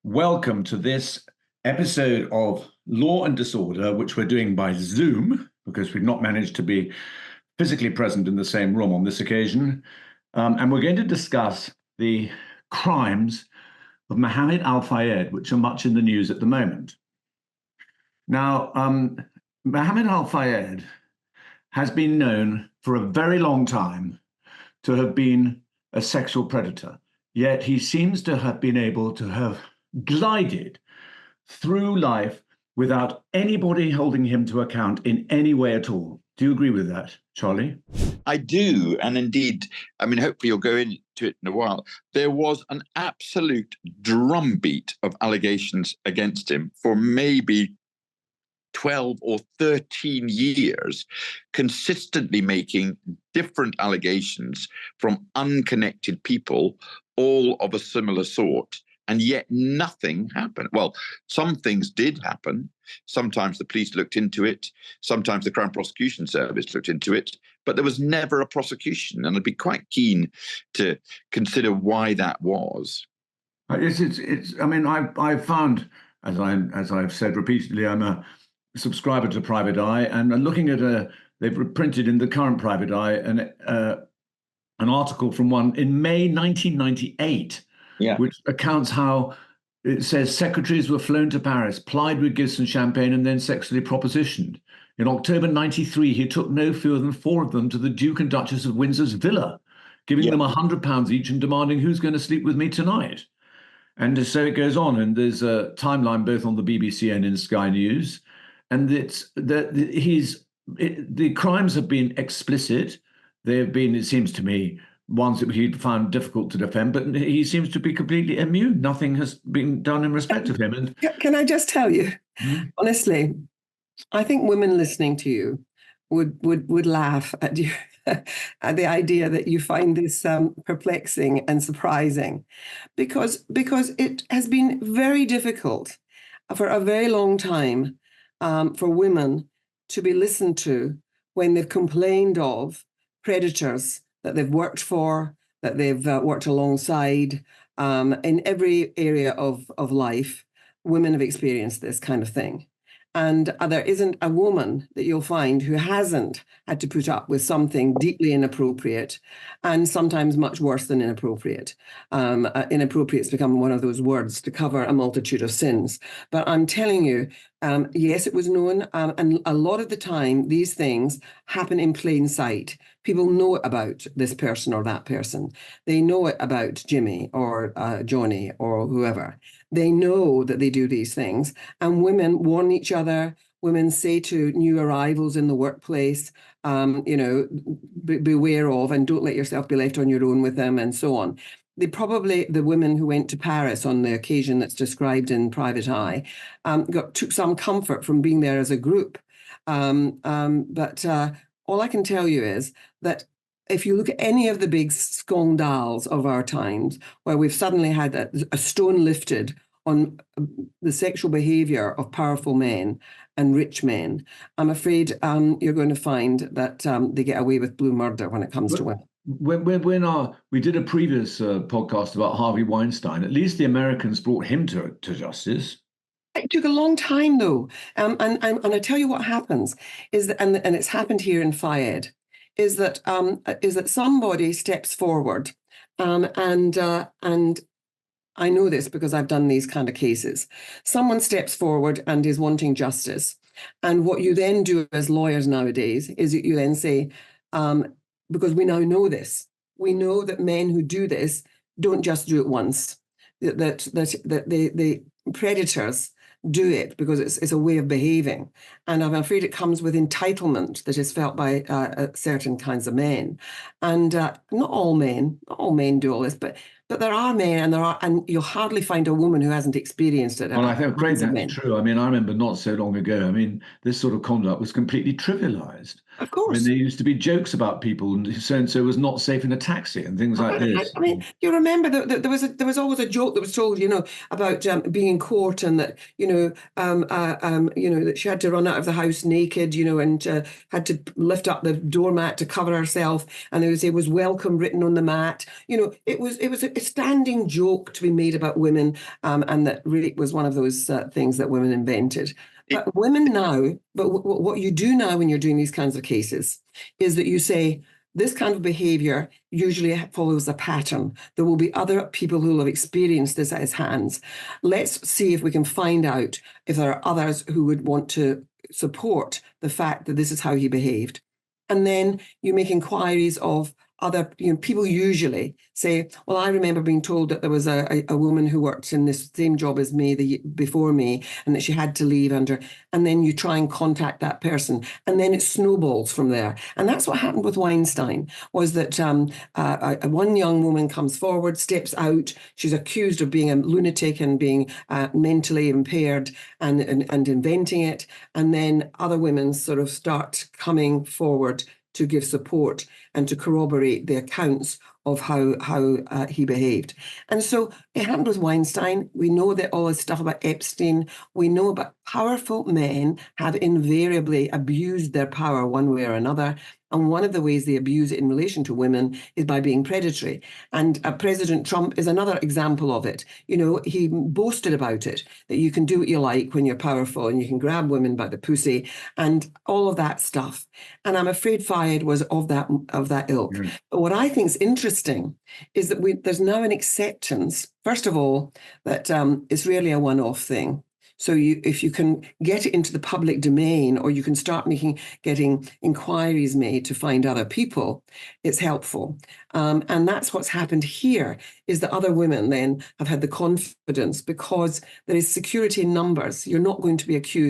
Welcome to this episode of Law and Disorder, which we're doing by Zoom because we've not managed to be physically present in the same room on this occasion. And we're going to discuss the crimes of Mohamed Al-Fayed, which are much in the news at the moment. Now, Mohamed Al-Fayed has been known for a very long time to have been a sexual predator, yet he seems to have been able to have glided through life without anybody holding him to account in any way at all. Do you agree with that, Charlie? I do. And indeed, hopefully you'll go into it in a while. There was an absolute drumbeat of allegations against him for maybe 12 or 13 years, consistently making different allegations from unconnected people, all of a similar sort. And yet nothing happened. Well, some things did happen. Sometimes the police looked into it. Sometimes the Crown Prosecution Service looked into it. But there was never a prosecution. And I'd be quite keen to consider why that was. I've found, as I've said repeatedly, I'm a subscriber to Private Eye, and looking at they've printed in the current Private Eye an article from one in May 1998. Yeah. Which accounts how it says secretaries were flown to Paris, plied with gifts and champagne, and then sexually propositioned. In October 93, he took no fewer than 4 of them to the Duke and Duchess of Windsor's villa, giving them £100 each and demanding, who's going to sleep with me tonight? And so it goes on. And there's a timeline both on the BBC and in Sky News. And the crimes have been explicit. They have been, it seems to me, ones that he'd found difficult to defend, but he seems to be completely immune. Nothing has been done in respect of him. And can I just tell you, honestly, I think women listening to you would laugh at you at the idea that you find this perplexing and surprising, because it has been very difficult for a very long time for women to be listened to when they've complained of predators that they've worked for, that they've worked alongside. In every area of life, women have experienced this kind of thing. And there isn't a woman that you'll find who hasn't had to put up with something deeply inappropriate, and sometimes much worse than inappropriate. Inappropriate's become one of those words to cover a multitude of sins. But I'm telling you, yes, it was known. And a lot of the time, these things happen in plain sight. People know about this person or that person. They know it about Jimmy or Johnny or whoever. They know that they do these things, and women warn each other. Women say to new arrivals in the workplace, beware of, and don't let yourself be left on your own with them, and so on. The women who went to Paris on the occasion that's described in Private Eye, took some comfort from being there as a group. But all I can tell you is that if you look at any of the big scandals of our times, where we've suddenly had a stone lifted on the sexual behavior of powerful men and rich men, I'm afraid you're going to find that they get away with blue murder when it comes to women. When we did a previous podcast about Harvey Weinstein, at least the Americans brought him to justice. It took a long time, though. And I tell you what happens is that, and it's happened here in Fayed, is that somebody steps forward, and I know this because I've done these kind of cases. Someone steps forward and is wanting justice, and what you then do as lawyers nowadays is that you then say, because we now know this, we know that men who do this don't just do it once. That the predators do it because it's a way of behaving. And I'm afraid it comes with entitlement that is felt by certain kinds of men. And not all men do all this, but there are men, and you'll hardly find a woman who hasn't experienced it. Well, I think that's true. I remember not so long ago, this sort of conduct was completely trivialized. Of I mean, course. there used to be jokes about people, and so and so was not safe in a taxi and things like this. I mean, you remember that there was always a joke that was told, about being in court, and that that she had to run out of the house naked, and had to lift up the doormat to cover herself, and it was welcome written on the mat. It was a standing joke to be made about women, and that really was one of those things that women invented. But women now, what you do now when you're doing these kinds of cases is that you say, this kind of behavior usually follows a pattern. There will be other people who will have experienced this at his hands. Let's see if we can find out if there are others who would want to support the fact that this is how he behaved. And then you make inquiries of other, people usually say, well, I remember being told that there was a woman who worked in this same job as me before me, and that she had to leave under, and then you try and contact that person, and then it snowballs from there. And that's what happened with Weinstein, was that one young woman comes forward, steps out, she's accused of being a lunatic and being mentally impaired and inventing it, and then other women sort of start coming forward to give support and to corroborate the accounts of how he behaved. And so it happened with Weinstein. We know that all this stuff about Epstein. We know about powerful men have invariably abused their power one way or another. And one of the ways they abuse it in relation to women is by being predatory. And President Trump is another example of it. He boasted about it, that you can do what you like when you're powerful and you can grab women by the pussy and all of that stuff. And I'm afraid Fayed was of that ilk. Mm. But what I think is interesting is that there's now an acceptance, first of all, that it's really a one-off thing. So if you can get it into the public domain, or you can start getting inquiries made to find other people, it's helpful. And that's what's happened here, is that other women then have had the confidence, because there is security in numbers. You're not going to be accused